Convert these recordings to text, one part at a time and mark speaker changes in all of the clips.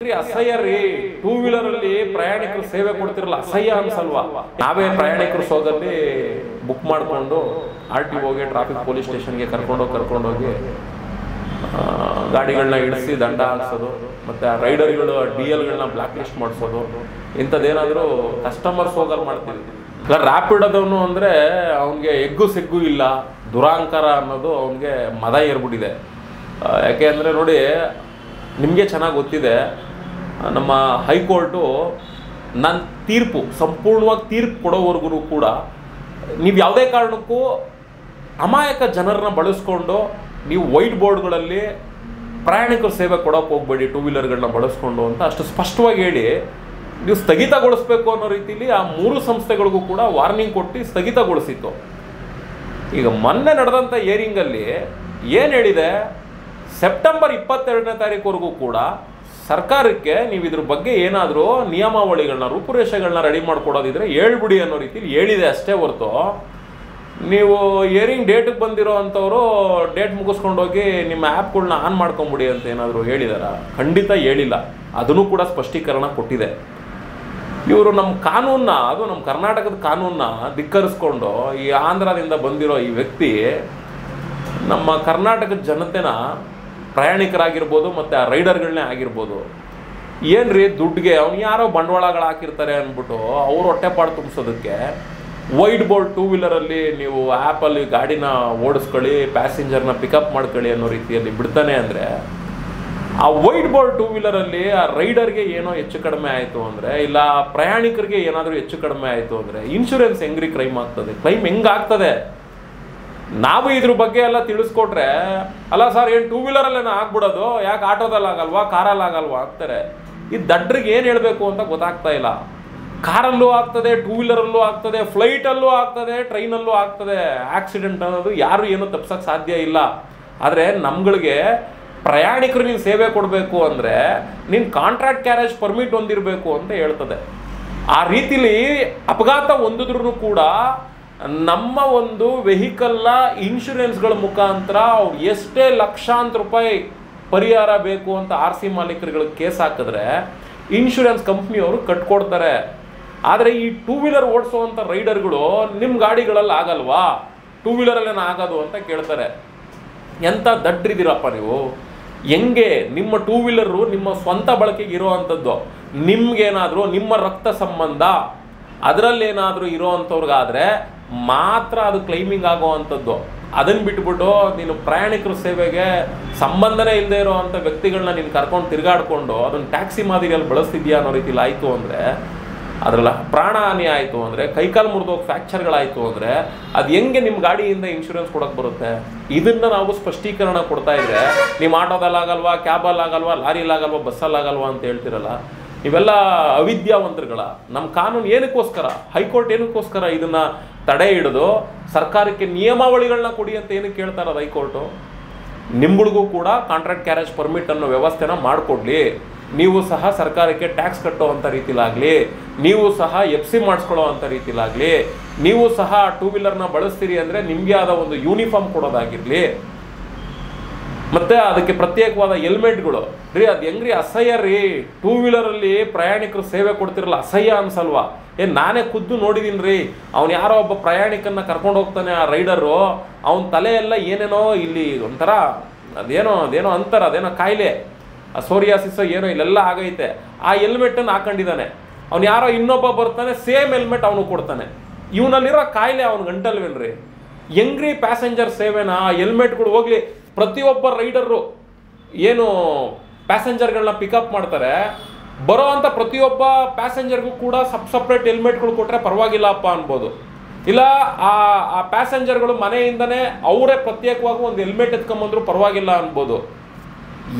Speaker 1: ಅಸಹ್ಯ ರೀ. Two wheeler ಅಲ್ಲಿ ಪ್ರಯಾಣಿಕರು ಸೇವೆ ಕೊಡ್ತಿರಲ್ಲ, ಅಸಹ್ಯ ಅನ್ಸಲ್ವಾ? ನಾವೇ ಪ್ರಯಾಣಿಕರು ಸೋದಲ್ಲಿ ಬುಕ್ ಮಾಡಿಕೊಂಡು RTOಗೆ ಟ್ರಾಫಿಕ್ ಪೊಲೀಸ್ ಸ್ಟೇಷನ್ಗೆ ಕರ್ಕೊಂಡೋಗಿ ಗಾಡಿಗಳನ್ನ ಇಳಿಸಿ ದಂಡ ಹಾಕ್ಸೋದು, ಮತ್ತೆ ರೈಡರ್ಗಳು DLಗಳನ್ನ ಬ್ಲಾಕ್ ಲಿಸ್ಟ್ ಮಾಡಿಸೋದು, ಇಂಥದ್ದೇನಾದರೂ ಕಸ್ಟಮರ್ಸ್ ಹೋಗಲ್ಲಿ ಮಾಡ್ತೀವಿ. ಇಲ್ಲ ರ್ಯಾಪಿಡೋದವನು ಅಂದರೆ ಅವನಿಗೆ ಎಗ್ಗು ಸಿಗ್ಗು ಇಲ್ಲ, ದುರಾಂಕಾರ ಅನ್ನೋದು ಅವನಿಗೆ ಮದ ಏರ್ಬಿಟ್ಟಿದೆ. ಯಾಕೆ ಅಂದರೆ ನೋಡಿ, ನಿಮಗೆ ಚೆನ್ನಾಗಿ ಗೊತ್ತಿದೆ, ನಮ್ಮ ಹೈಕೋರ್ಟು ನನ್ನ ತೀರ್ಪು ಸಂಪೂರ್ಣವಾಗಿ ತೀರ್ಪು ಕೊಡೋವರೆಗೂ ಕೂಡ ನೀವು ಯಾವುದೇ ಕಾರಣಕ್ಕೂ ಅಮಾಯಕ ಜನರನ್ನ ಬಳಸ್ಕೊಂಡು ನೀವು ವೈಟ್ ಬೋರ್ಡ್ಗಳಲ್ಲಿ ಪ್ರಯಾಣಿಕರ ಸೇವೆ ಕೊಡೋಕೆ ಹೋಗಬೇಡಿ, ಟೂ ವೀಲರ್ಗಳನ್ನ ಬಳಸ್ಕೊಂಡು ಅಂತ ಅಷ್ಟು ಸ್ಪಷ್ಟವಾಗಿ ಹೇಳಿ ನೀವು ಸ್ಥಗಿತಗೊಳಿಸ್ಬೇಕು ಅನ್ನೋ ರೀತಿಯಲ್ಲಿ ಆ ಮೂರು ಸಂಸ್ಥೆಗಳಿಗೂ ಕೂಡ ವಾರ್ನಿಂಗ್ ಕೊಟ್ಟು ಸ್ಥಗಿತಗೊಳಿಸಿತ್ತು. ಈಗ ಮೊನ್ನೆ ನಡೆದಂಥ ಹಿಯರಿಂಗಲ್ಲಿ ಏನು ಹೇಳಿದೆ, ಸೆಪ್ಟೆಂಬರ್ 22ನೇ ತಾರೀಕುವರೆಗೂ ಕೂಡ ಸರ್ಕಾರಕ್ಕೆ ನೀವು ಇದ್ರ ಬಗ್ಗೆ ಏನಾದರೂ ನಿಯಮಾವಳಿಗಳನ್ನ ರೂಪುರೇಷೆಗಳನ್ನ ರೆಡಿ ಮಾಡ್ಕೊಡೋದಿದ್ರೆ ಹೇಳ್ಬಿಡಿ ಅನ್ನೋ ರೀತಿಲಿ ಹೇಳಿದೆ ಅಷ್ಟೇ ಹೊರತು, ನೀವು ಹಿಯರಿಂಗ್ ಡೇಟಿಗೆ ಬಂದಿರೋ ಅಂಥವರು ಡೇಟ್ ಮುಗಿಸ್ಕೊಂಡೋಗಿ ನಿಮ್ಮ ಆ್ಯಪ್ಗಳನ್ನ ಆನ್ ಮಾಡ್ಕೊಂಬಿಡಿ ಅಂತ ಏನಾದರೂ ಹೇಳಿದಾರ? ಖಂಡಿತ ಹೇಳಿಲ್ಲ. ಅದನ್ನು ಕೂಡ ಸ್ಪಷ್ಟೀಕರಣ ಕೊಟ್ಟಿದೆ. ಇವರು ನಮ್ಮ ಕಾನೂನನ್ನ, ಅದು ನಮ್ಮ ಕರ್ನಾಟಕದ ಕಾನೂನನ್ನ ಧಿಕ್ಕರಿಸ್ಕೊಂಡು ಈ ಆಂಧ್ರದಿಂದ ಬಂದಿರೋ ಈ ವ್ಯಕ್ತಿ ನಮ್ಮ ಕರ್ನಾಟಕದ ಜನತೆನ, ಪ್ರಯಾಣಿಕರಾಗಿರ್ಬೋದು ಮತ್ತು ಆ ರೈಡರ್ಗಳನ್ನೇ ಆಗಿರ್ಬೋದು, ಏನ್ರಿ ದುಡ್ಡಿಗೆ ಅವ್ನು ಯಾರೋ ಬಂಡವಾಳಗಳು ಹಾಕಿರ್ತಾರೆ ಅಂದ್ಬಿಟ್ಟು ಅವ್ರು ಹೊಟ್ಟೆಪಾಡು ತುಂಬಿಸೋದಕ್ಕೆ ವೈಟ್ ಬೋರ್ಡ್ ಟೂ ವೀಲರಲ್ಲಿ ನೀವು ಆ್ಯಪಲ್ಲಿ ಗಾಡಿನ ಓಡಿಸ್ಕೊಳ್ಳಿ, ಪ್ಯಾಸೆಂಜರ್ನ ಪಿಕಪ್ ಮಾಡ್ಕೊಳ್ಳಿ ಅನ್ನೋ ರೀತಿಯಲ್ಲಿ ಬಿಡ್ತಾನೆ ಅಂದರೆ, ಆ ವೈಟ್ ಬೋರ್ಡ್ ಟೂ ವೀಲರಲ್ಲಿ ಆ ರೈಡರ್ಗೆ ಏನೋ ಹೆಚ್ಚು ಕಡಿಮೆ ಆಯಿತು ಅಂದರೆ, ಇಲ್ಲ ಪ್ರಯಾಣಿಕರಿಗೆ ಏನಾದರೂ ಹೆಚ್ಚು ಕಡಿಮೆ ಆಯಿತು ಅಂದರೆ ಇನ್ಶೂರೆನ್ಸ್ ಹೆಂಗ್ರಿ ಕ್ಲೈಮ್ ಆಗ್ತದೆ? ಕ್ಲೈಮ್ ಹೆಂಗಾಗ್ತದೆ? ನಾವು ಇದ್ರ ಬಗ್ಗೆ ಎಲ್ಲ ತಿಳಿಸ್ಕೊಟ್ರೆ, ಅಲ್ಲ ಸರ್ ಏನು ಟೂ ವೀಲರಲ್ಲೇನೋ ಆಗ್ಬಿಡೋದು, ಯಾಕೆ ಆಟೋದಲ್ಲಿ ಆಗಲ್ವಾ, ಕಾರಲ್ಲಿ ಆಗಲ್ವಾ ಅಂತಾರೆ. ಈ ದಡ್ರಿಗೆ ಏನು ಹೇಳಬೇಕು ಅಂತ ಗೊತ್ತಾಗ್ತಾ ಇಲ್ಲ. ಕಾರಲ್ಲೂ ಆಗ್ತದೆ, ಟೂ ವೀಲರಲ್ಲೂ ಆಗ್ತದೆ, ಫ್ಲೈಟಲ್ಲೂ ಆಗ್ತದೆ, ಟ್ರೈನಲ್ಲೂ ಆಗ್ತದೆ. ಆಕ್ಸಿಡೆಂಟ್ ಅನ್ನೋದು ಯಾರು ಏನೂ ತಪ್ಸೋಕ್ಕೆ ಸಾಧ್ಯ ಇಲ್ಲ. ಆದರೆ ನಮ್ಗಳಿಗೆ ಪ್ರಯಾಣಿಕರು ನೀನು ಸೇವೆ ಕೊಡಬೇಕು ಅಂದರೆ ನೀನು ಕಾಂಟ್ರಾಕ್ಟ್ ಕ್ಯಾರೇಜ್ ಪರ್ಮಿಟ್ ಹೊಂದಿರಬೇಕು ಅಂತ ಹೇಳ್ತದೆ. ಆ ರೀತಿಲಿ ಅಪಘಾತ ಹೊಂದಿದ್ರೂ ಕೂಡ ನಮ್ಮ ಒಂದು ವೆಹಿಕಲ್ನ ಇನ್ಶೂರೆನ್ಸ್ಗಳ ಮುಖಾಂತರ ಅವ್ರು ಎಷ್ಟೇ ಲಕ್ಷಾಂತರ ರೂಪಾಯಿ ಪರಿಹಾರ ಬೇಕು ಅಂತ RC ಮಾಲೀಕರುಗಳಿಗೆ ಕೇಸ್ ಹಾಕಿದ್ರೆ ಇನ್ಶೂರೆನ್ಸ್ ಕಂಪ್ನಿಯವರು ಕಟ್ಕೊಡ್ತಾರೆ. ಆದರೆ ಈ ಟೂ ವೀಲರ್ ಓಡಿಸುವಂಥ ರೈಡರ್ಗಳು ನಿಮ್ಮ ಗಾಡಿಗಳಲ್ಲಿ ಆಗಲ್ವಾ, ಟೂ ವೀಲರಲ್ಲೇನೋ ಆಗೋದು ಅಂತ ಕೇಳ್ತಾರೆ. ಎಂಥ ದಡ್ರಿದ್ದೀರಪ್ಪ ನೀವು! ಹೆಂಗೆ ನಿಮ್ಮ ಟೂ ವೀಲರು ನಿಮ್ಮ ಸ್ವಂತ ಬಳಕೆಗೆ ಇರೋವಂಥದ್ದು, ನಿಮ್ಗೇನಾದರೂ ನಿಮ್ಮ ರಕ್ತ ಸಂಬಂಧ ಅದರಲ್ಲೇನಾದರೂ ಇರೋವಂಥವ್ರಿಗಾದರೆ ಮಾತ್ರ ಅದು ಕ್ಲೈಮಿಂಗ್ ಆಗೋವಂಥದ್ದು. ಅದನ್ನು ಬಿಟ್ಬಿಟ್ಟು ನೀನು ಪ್ರಯಾಣಿಕರ ಸೇವೆಗೆ ಸಂಬಂಧನೇ ಇಲ್ಲದೆ ಇರೋವಂಥ ವ್ಯಕ್ತಿಗಳನ್ನ ನೀನು ಕರ್ಕೊಂಡು ತಿರುಗಾಡಿಕೊಂಡು ಅದನ್ನು ಟ್ಯಾಕ್ಸಿ ಮಾದರಿಯಲ್ಲಿ ಬಳಸ್ತಿದ್ಯಾ ಅನ್ನೋ ರೀತಿಲಿ ಆಯಿತು ಅಂದರೆ, ಅದರಲ್ಲ ಪ್ರಾಣ ಹಾನಿ ಆಯಿತು ಅಂದರೆ, ಕೈಕಾಲು ಮುರಿದೋಗಿ ಫ್ರ್ಯಾಕ್ಚರ್ಗಳಾಯಿತು ಅಂದರೆ ಅದು ಹೆಂಗೆ ನಿಮ್ಮ ಗಾಡಿಯಿಂದ ಇನ್ಶೂರೆನ್ಸ್ ಕೊಡೋಕ್ಕೆ ಬರುತ್ತೆ? ಇದನ್ನು ನಾವು ಸ್ಪಷ್ಟೀಕರಣ ಕೊಡ್ತಾ ಇದ್ರೆ, ನಿಮ್ಮ ಆಟೋದಲ್ಲಾಗಲ್ವಾ, ಕ್ಯಾಬಲ್ಲಾಗಲ್ವಾ, ಲಾರಿಲಾಗಲ್ವಾ, ಬಸ್ಸಲ್ಲಾಗಲ್ವಾ ಅಂತ ಹೇಳ್ತಿರಲ್ಲ, ಇವೆಲ್ಲ ಅವಿದ್ಯಾವಂತರುಗಳ. ನಮ್ಮ ಕಾನೂನು ಏನಕ್ಕೋಸ್ಕರ, ಹೈಕೋರ್ಟ್ ಏನಕ್ಕೋಸ್ಕರ ಇದನ್ನು ತಡೆ ಹಿಡಿದು ಸರ್ಕಾರಕ್ಕೆ ನಿಯಮಾವಳಿಗಳನ್ನ ಕೊಡಿ ಅಂತ ಏನಕ್ಕೆ ಕೇಳ್ತಾ ಇರೋದು ಹೈಕೋರ್ಟು? ನಿಮ್ಗಳಿಗೂ ಕೂಡ ಕಾಂಟ್ರಾಕ್ಟ್ ಕ್ಯಾರೇಜ್ ಪರ್ಮಿಟ್ ಅನ್ನೋ ವ್ಯವಸ್ಥೆನ ಮಾಡಿಕೊಡ್ಲಿ. ನೀವು ಸಹ ಸರ್ಕಾರಕ್ಕೆ ಟ್ಯಾಕ್ಸ್ ಕಟ್ಟೋ ಅಂಥ ರೀತಿಲಾಗಲಿ, ನೀವು ಸಹ FC ಮಾಡಿಸ್ಕೊಳ್ಳೋ ಅಂಥ ರೀತಿಲಾಗಲಿ, ನೀವು ಸಹ ಟೂ ವೀಲರ್ನ ಬಳಸ್ತೀರಿ ಅಂದರೆ ನಿಮಗೆ ಆದ ಒಂದು ಯೂನಿಫಾರ್ಮ್ ಕೊಡೋದಾಗಿರಲಿ, ಮತ್ತು ಅದಕ್ಕೆ ಪ್ರತ್ಯೇಕವಾದ ಹೆಲ್ಮೆಟ್ಗಳು ರೀ. ಅದು ಹೆಂಗ್ರಿ ಅಸಹ್ಯ ರೀ. ಟೂ ವೀಲರಲ್ಲಿ ಪ್ರಯಾಣಿಕರು ಸೇವೆ ಕೊಡ್ತಿರಲ್ಲ, ಅಸಹ್ಯ ಅನ್ಸಲ್ವಾ? ನಾನೇ ಖುದ್ದು ನೋಡಿದ್ದೀನಿ ರೀ. ಅವ್ನು ಯಾರೋ ಒಬ್ಬ ಪ್ರಯಾಣಿಕನ್ನ ಕರ್ಕೊಂಡು ಹೋಗ್ತಾನೆ, ಆ ರೈಡರು, ಅವನ ತಲೆ ಎಲ್ಲ ಏನೇನೋ ಇಲ್ಲಿ ಒಂಥರ ಅದೇನೋ ಅಂತಾರೆ, ಅದೇನೋ ಕಾಯಿಲೆ, ಸೋರಿಯಾಸಿಸೋ ಏನೋ ಇಲ್ಲೆಲ್ಲ ಆಗೈತೆ. ಆ ಹೆಲ್ಮೆಟನ್ನು ಹಾಕೊಂಡಿದ್ದಾನೆ. ಅವ್ನು ಯಾರೋ ಇನ್ನೊಬ್ಬ ಬರ್ತಾನೆ, ಸೇಮ್ ಹೆಲ್ಮೆಟ್ ಅವನು ಕೊಡ್ತಾನೆ. ಇವನಲ್ಲಿರೋ ಕಾಯಿಲೆ ಅವ್ನು ಗಂಟಲ್ವೇನ್ರಿ? ಹೆಂಗ್ರಿ ಪ್ಯಾಸೆಂಜರ್ ಸೇವೆನ? ಹೆಲ್ಮೆಟ್ಗಳು ಹೋಗ್ಲಿ, ಪ್ರತಿಯೊಬ್ಬ ರೈಡರು ಏನು ಪ್ಯಾಸೆಂಜರ್ಗಳನ್ನ ಪಿಕಪ್ ಮಾಡ್ತಾರೆ, ಬರೋ ಅಂಥ ಪ್ರತಿಯೊಬ್ಬ ಪ್ಯಾಸೆಂಜರ್ಗೂ ಕೂಡ ಸಪ್ರೇಟ್ ಹೆಲ್ಮೆಟ್ಗಳು ಕೊಟ್ಟರೆ ಪರವಾಗಿಲ್ಲಪ್ಪ ಅನ್ಬೋದು. ಇಲ್ಲ ಆ ಪ್ಯಾಸೆಂಜರ್ಗಳು ಮನೆಯಿಂದನೇ ಅವರೇ ಪ್ರತ್ಯೇಕವಾಗಿ ಒಂದು ಹೆಲ್ಮೆಟ್ ಎತ್ಕೊಂಬಂದ್ರು ಪರವಾಗಿಲ್ಲ ಅನ್ಬೋದು.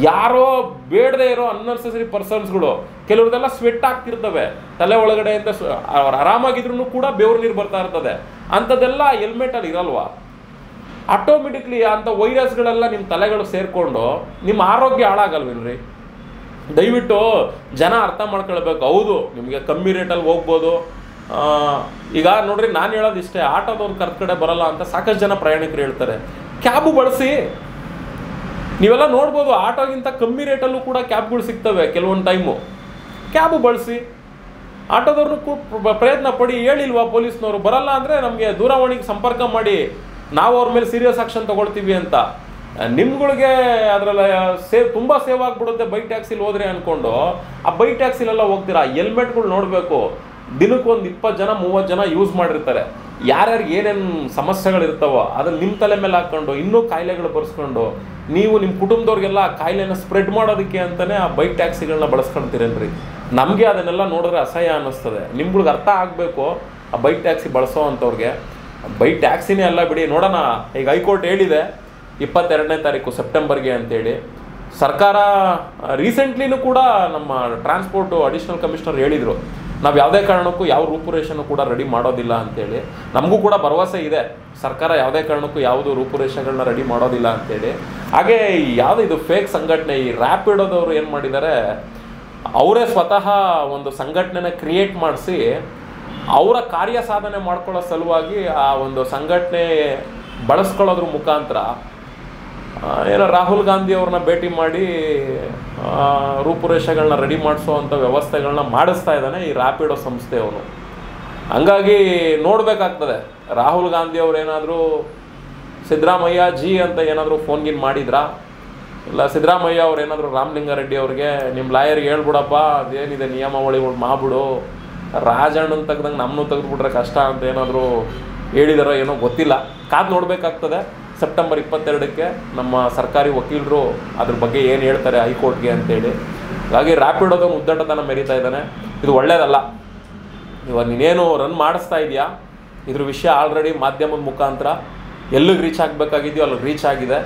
Speaker 1: ಯಾರೋ ಬೇಡದೇ ಇರೋ ಅನ್ನೆಸೆಸರಿ ಪರ್ಸನ್ಸ್ಗಳು, ಕೆಲವ್ರದೆಲ್ಲ ಸ್ವೆಟ್ ಆಗ್ತಿರ್ತವೆ ತಲೆ ಒಳಗಡೆಯಿಂದ, ಅವ್ರು ಆರಾಮಾಗಿದ್ರು ಕೂಡ ಬೆವರು ನೀರು ಬರ್ತಾ ಇರ್ತದೆ. ಅಂಥದ್ದೆಲ್ಲ ಹೆಲ್ಮೆಟಲ್ಲಿ ಇರಲ್ವಾ? ಆಟೋಮೆಟಿಕ್ಲಿ ಅಂಥ ವೈರಸ್ಗಳೆಲ್ಲ ನಿಮ್ಮ ತಲೆಗಳು ಸೇರಿಕೊಂಡು ನಿಮ್ಮ ಆರೋಗ್ಯ ಹಾಳಾಗಲ್ವೇನ್ರಿ? ದಯವಿಟ್ಟು ಜನ ಅರ್ಥ ಮಾಡ್ಕೊಳ್ಬೇಕು. ಹೌದು, ನಿಮಗೆ ಕಮ್ಮಿ ರೇಟಲ್ಲಿ ಹೋಗ್ಬೋದು. ಈಗ ನೋಡ್ರಿ, ನಾನು ಹೇಳೋದು ಇಷ್ಟೇ, ಆಟೋದವ್ರು ಕರ್ದ ಕಡೆ ಬರಲ್ಲ ಅಂತ ಸಾಕಷ್ಟು ಜನ ಪ್ರಯಾಣಿಕರು ಹೇಳ್ತಾರೆ. ಕ್ಯಾಬು ಬಳಸಿ, ನೀವೆಲ್ಲ ನೋಡ್ಬೋದು, ಆಟೋಗಿಂತ ಕಮ್ಮಿ ರೇಟಲ್ಲೂ ಕೂಡ ಕ್ಯಾಬ್ಗಳು ಸಿಗ್ತವೆ ಕೆಲವೊಂದು ಟೈಮು. ಕ್ಯಾಬು ಬಳಸಿ, ಆಟೋದವ್ರನ್ನೂ ಪ್ರಯತ್ನ ಪಡಿ. ಹೇಳಿಲ್ವಾ ಪೊಲೀಸ್ನವರು? ಬರಲ್ಲ ಅಂದರೆ ನಮಗೆ ದೂರವಾಣಿಗೆ ಸಂಪರ್ಕ ಮಾಡಿ, ನಾವು ಅವ್ರ ಮೇಲೆ ಸೀರಿಯಸ್ ಆಕ್ಷನ್ ತೊಗೊಳ್ತೀವಿ ಅಂತ. ನಿಮ್ಗಳಿಗೆ ಅದರಲ್ಲಿ ತುಂಬ ಸೇವ್ ಆಗಿಬಿಡುತ್ತೆ ಬೈಕ್ ಟ್ಯಾಕ್ಸಿಲಿ ಹೋದ್ರೆ ಅಂದ್ಕೊಂಡು ಆ ಬೈಕ್ ಟ್ಯಾಕ್ಸಿಲೆಲ್ಲ ಹೋಗ್ತೀರಾ. ಹೆಲ್ಮೆಟ್ಗಳು ನೋಡಬೇಕು, ದಿನಕ್ಕೊಂದು 20 ಜನ 30 ಜನ ಯೂಸ್ ಮಾಡಿರ್ತಾರೆ. ಯಾರ್ಯಾರಿಗೆ ಏನೇನು ಸಮಸ್ಯೆಗಳಿರ್ತಾವೋ ಅದನ್ನು ನಿಮ್ಮ ತಲೆ ಮೇಲೆ ಹಾಕ್ಕೊಂಡು ಇನ್ನೂ ಕಾಯಿಲೆಗಳು ಬರ್ಸ್ಕೊಂಡು ನೀವು ನಿಮ್ಮ ಕುಟುಂಬದವ್ರಿಗೆಲ್ಲ ಆ ಕಾಯಿಲೆನ ಸ್ಪ್ರೆಡ್ ಮಾಡೋದಕ್ಕೆ ಅಂತಲೇ ಆ ಬೈಕ್ ಟ್ಯಾಕ್ಸಿಗಳನ್ನ ಬಳಸ್ಕೊಳ್ತೀರೇನ್ರಿ. ನಮಗೆ ಅದನ್ನೆಲ್ಲ ನೋಡಿದ್ರೆ ಅಸಹ್ಯ ಅನ್ನಿಸ್ತದೆ. ನಿಮ್ಗಳಿಗೆ ಅರ್ಥ ಆಗಬೇಕು ಆ ಬೈಕ್ ಟ್ಯಾಕ್ಸಿ ಬಳಸೋ ಅಂಥವ್ರಿಗೆ. ಬೈಕ್ ಟ್ಯಾಕ್ಸಿನೇ ಅಲ್ಲ ಬಿಡಿ, ನೋಡೋಣ. ಈಗ ಹೈಕೋರ್ಟ್ ಹೇಳಿದೆ 22ನೇ ತಾರೀಕು ಸೆಪ್ಟೆಂಬರ್ಗೆ ಅಂತೇಳಿ. ಸರ್ಕಾರ ರೀಸೆಂಟ್ಲಿನೂ ಕೂಡ ನಮ್ಮ ಟ್ರಾನ್ಸ್ಪೋರ್ಟು ಅಡಿಷನಲ್ ಕಮಿಷನರ್ ಹೇಳಿದರು, ನಾವು ಯಾವುದೇ ಕಾರಣಕ್ಕೂ ಯಾವ ರೂಪುರೇಷೆನೂ ಕೂಡ ರೆಡಿ ಮಾಡೋದಿಲ್ಲ ಅಂತೇಳಿ. ನಮಗೂ ಕೂಡ ಭರವಸೆ ಇದೆ, ಸರ್ಕಾರ ಯಾವುದೇ ಕಾರಣಕ್ಕೂ ಯಾವುದು ರೂಪುರೇಷೆಗಳನ್ನ ರೆಡಿ ಮಾಡೋದಿಲ್ಲ ಅಂತೇಳಿ. ಹಾಗೆ ಯಾವುದು ಇದು ಫೇಕ್ ಸಂಘಟನೆ, ಈ ರ್ಯಾಪಿಡೋದವರು ಏನು ಮಾಡಿದ್ದಾರೆ, ಅವರೇ ಸ್ವತಃ ಒಂದು ಸಂಘಟನೆನ ಕ್ರಿಯೇಟ್ ಮಾಡಿಸಿ ಅವರ ಕಾರ್ಯ ಸಾಧನೆ ಮಾಡ್ಕೊಳ್ಳೋ ಸಲುವಾಗಿ ಆ ಒಂದು ಸಂಘಟನೆ ಬಳಸ್ಕೊಳ್ಳೋದ್ರ ಮುಖಾಂತರ ಏನೋ ರಾಹುಲ್ ಗಾಂಧಿ ಅವ್ರನ್ನ ಭೇಟಿ ಮಾಡಿ ರೂಪುರೇಷೆಗಳನ್ನ ರೆಡಿ ಮಾಡಿಸೋವಂಥ ವ್ಯವಸ್ಥೆಗಳನ್ನ ಮಾಡಿಸ್ತಾ ಇದ್ದಾನೆ ಈ ರ್ಯಾಪಿಡೋ ಸಂಸ್ಥೆಯವನು. ಹಂಗಾಗಿ ನೋಡಬೇಕಾಗ್ತದೆ, ರಾಹುಲ್ ಗಾಂಧಿ ಅವ್ರು ಏನಾದರೂ ಸಿದ್ದರಾಮಯ್ಯ ಜಿ ಅಂತ ಏನಾದರೂ ಫೋನ್ಗಿನ್ ಮಾಡಿದ್ರಾ, ಇಲ್ಲ ಸಿದ್ದರಾಮಯ್ಯ ಅವ್ರು ಏನಾದರೂ ರಾಮಲಿಂಗಾರೆಡ್ಡಿ ಅವ್ರಿಗೆ ನಿಮ್ಮ ಲಾಯರ್ಗೆ ಹೇಳ್ಬಿಡಪ್ಪ ಅದೇನಿದೆ ನಿಯಮಾವಳಿಗಳು ಮಾಡ್ಬಿಡು, ರಾಜಣ್ಣನ ತೆಗ್ದಂಗೆ ನಮ್ಮನ್ನು ತೆಗೆದುಬಿಟ್ರೆ ಕಷ್ಟ ಅಂತ ಏನಾದರೂ ಹೇಳಿದಾರೋ ಏನೋ ಗೊತ್ತಿಲ್ಲ. ಕಾದು ನೋಡಬೇಕಾಗ್ತದೆ. ಸೆಪ್ಟೆಂಬರ್ 22ಕ್ಕೆ ನಮ್ಮ ಸರ್ಕಾರಿ ವಕೀಲರು ಅದ್ರ ಬಗ್ಗೆ ಏನು ಹೇಳ್ತಾರೆ ಹೈಕೋರ್ಟ್ಗೆ ಅಂತೇಳಿ. ಹಾಗಾಗಿ ರ್ಯಾಪಿಡೋದನ್ನು ಉದ್ದಟತನ ಮೆರೀತಾ ಇದ್ದಾನೆ. ಇದು ಒಳ್ಳೆಯದಲ್ಲ. ಇವಾಗ ನೀನೇನು ರನ್ ಮಾಡಿಸ್ತಾ ಇದೆಯಾ, ಇದ್ರ ವಿಷಯ ಆಲ್ರೆಡಿ ಮಾಧ್ಯಮದ ಮುಖಾಂತರ ಎಲ್ಲಿಗೆ ರೀಚ್ ಆಗಬೇಕಾಗಿದೆಯೋ ಅಲ್ಲಿಗೆ ರೀಚ್ ಆಗಿದೆ.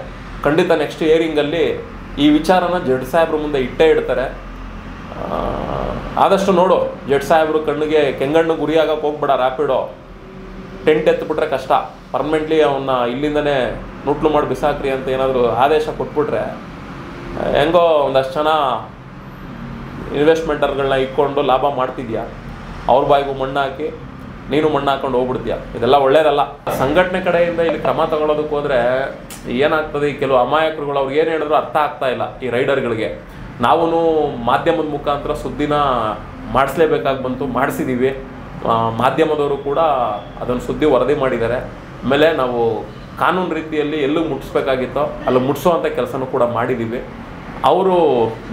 Speaker 1: ಖಂಡಿತ ನೆಕ್ಸ್ಟ್ ಹಿಯರಿಂಗಲ್ಲಿ ಈ ವಿಚಾರನ ಜಡ್ಜ್ ಸಾಹೇಬ್ರ ಮುಂದೆ ಇಟ್ಟೇ ಇಡ್ತಾರೆ. ಆದಷ್ಟು ನೋಡು, ಜಡ್ಜ್ ಸಾಹೇಬ್ರು ಕಣ್ಣಿಗೆ ಕೆಂಗಣ್ಣು ಗುರಿಯಾಗಕ್ಕೆ ಹೋಗ್ಬೇಡ. ರ್ಯಾಪಿಡೋ ಟೆಂಟ್ ಎತ್ಬಿಟ್ರೆ ಕಷ್ಟ. ಪರ್ಮನೆಂಟ್ಲಿ ಅವನ್ನ ಇಲ್ಲಿಂದನೇ ನುಟ್ಲು ಮಾಡಿ ಬಿಸಾಕ್ರಿ ಅಂತ ಏನಾದರೂ ಆದೇಶ ಕೊಟ್ಬಿಟ್ರೆ ಹೆಂಗೋ ಒಂದಷ್ಟು ಜನ ಇನ್ವೆಸ್ಟ್ಮೆಂಟರ್ಗಳನ್ನ ಇಟ್ಕೊಂಡು ಲಾಭ ಮಾಡ್ತಿದ್ಯಾ, ಅವ್ರ ಬಾಯಿಗೂ ಮಣ್ಣು ಹಾಕಿ ನೀನು ಮಣ್ಣು ಹಾಕೊಂಡು ಹೋಗ್ಬಿಡ್ತೀಯ. ಇದೆಲ್ಲ ಒಳ್ಳೇದಲ್ಲ. ಸಂಘಟನೆ ಕಡೆಯಿಂದ ಇಲ್ಲಿ ಕ್ರಮ ತಗೊಳ್ಳೋದಕ್ಕೆ ಹೋದರೆ ಏನಾಗ್ತದೆ, ಈ ಕೆಲವು ಅಮಾಯಕರುಗಳು ಅವ್ರಿಗೆ ಏನು ಹೇಳಿದ್ರು ಅರ್ಥ ಆಗ್ತಾ ಇಲ್ಲ ಈ ರೈಡರ್ಗಳಿಗೆ. ನಾವು ಮಾಧ್ಯಮದ ಮುಖಾಂತರ ಸುದ್ದಿನ ಮಾಡಿಸ್ಲೇಬೇಕಾಗಿ ಬಂತು, ಮಾಡಿಸಿದ್ದೀವಿ. ಮಾಧ್ಯಮದವರು ಕೂಡ ಅದನ್ನು ಸುದ್ದಿ ವರದಿ ಮಾಡಿದ್ದಾರೆ. ಆಮೇಲೆ ನಾವು ಕಾನೂನು ರೀತಿಯಲ್ಲಿ ಎಲ್ಲೂ ಮುಟ್ಟಿಸ್ಬೇಕಾಗಿತ್ತೋ ಅಲ್ಲಿ ಮುಟ್ಟಿಸೋವಂಥ ಕೆಲಸನೂ ಕೂಡ ಮಾಡಿದ್ದೀವಿ. ಅವರು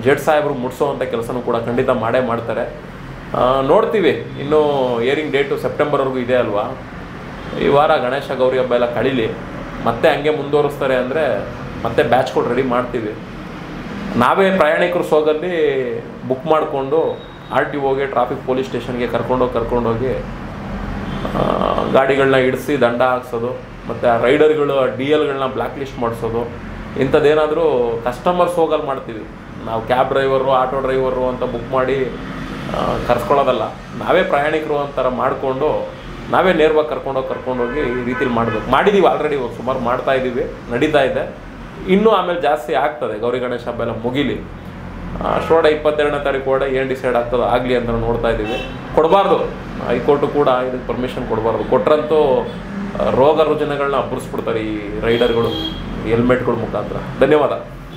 Speaker 1: ಜಡ್ಜ್ ಸಾಹೇಬರು ಮುಟ್ಟಿಸೋವಂಥ ಕೆಲಸನೂ ಕೂಡ ಖಂಡಿತ ಮಾಡೇ ಮಾಡ್ತಾರೆ. ನೋಡ್ತೀವಿ. ಇನ್ನೂ ಹಿಯರಿಂಗ್ ಡೇಟು ಸೆಪ್ಟೆಂಬರ್ವರೆಗೂ ಇದೆ ಅಲ್ವಾ. ಈ ವಾರ ಗಣೇಶ ಗೌರಿ ಹಬ್ಬ ಎಲ್ಲ ಕಳೀಲಿ, ಮತ್ತೆ ಹಂಗೆ ಮುಂದುವರಿಸ್ತಾರೆ ಅಂದರೆ ಮತ್ತೆ ಬ್ಯಾಚ್ಗಳು ರೆಡಿ ಮಾಡ್ತೀವಿ. ನಾವೇ ಪ್ರಯಾಣಿಕರು ಸೋಗಲ್ಲಿ ಬುಕ್ ಮಾಡಿಕೊಂಡು RTOಗೆ ಟ್ರಾಫಿಕ್ ಪೊಲೀಸ್ ಸ್ಟೇಷನ್ಗೆ ಕರ್ಕೊಂಡೋಗಿ ಗಾಡಿಗಳನ್ನ ಇಡಿಸಿ ದಂಡ ಹಾಕ್ಸೋದು, ಮತ್ತು ಆ ರೈಡರ್ಗಳು DLಗಳನ್ನ ಬ್ಲ್ಯಾಕ್ ಲಿಸ್ಟ್ ಮಾಡಿಸೋದು, ಇಂಥದ್ದೇನಾದರೂ ಕಸ್ಟಮರ್ಸ್ ಹೋಗಲ್ಲಿ ಮಾಡ್ತೀವಿ. ನಾವು ಕ್ಯಾಬ್ ಡ್ರೈವರು ಆಟೋ ಡ್ರೈವರು ಅಂತ ಬುಕ್ ಮಾಡಿ ಕರ್ಸ್ಕೊಳ್ಳೋದಲ್ಲ. ನಾವೇ ಪ್ರಯಾಣಿಕರು ಅಂತಾರ ಮಾಡಿಕೊಂಡು ನಾವೇ ನೇರವಾಗಿ ಕರ್ಕೊಂಡೋಗಿ ಈ ರೀತಿಲಿ ಮಾಡಿದ್ದೀವಿ. ಆಲ್ರೆಡಿ ಸುಮಾರು ಮಾಡ್ತಾಯಿದ್ದೀವಿ, ನಡೀತಾ ಇದೆ. ಇನ್ನೂ ಆಮೇಲೆ ಜಾಸ್ತಿ ಆಗ್ತದೆ. ಗೌರಿ ಗಣೇಶ ಹಬ್ಬ ಎಲ್ಲ ಮುಗಿಲಿ. ಅಷ್ಟೊಡೆ 22ನೇ ತಾರೀಕು ಒಳಗೆ ಏನು ಡಿಸೈಡ್ ಆಗ್ತದೋ ಆಗಲಿ ಅಂತ ನೋಡ್ತಾ ಇದ್ದೀವಿ. ಕೊಡಬಾರ್ದು, ಹೈಕೋರ್ಟು ಕೂಡ ಇದಕ್ಕೆ ಪರ್ಮಿಷನ್ ಕೊಡಬಾರ್ದು. ಕೊಟ್ಟರಂತೂ ರೋಗ ರುಜಿನಗಳನ್ನ ಹಬ್ಬರಿಸ್ಬಿಡ್ತಾರೆ ಈ ರೈಡರ್ಗಳು ಹೆಲ್ಮೆಟ್ಗಳ ಮುಖಾಂತರ. ಧನ್ಯವಾದ.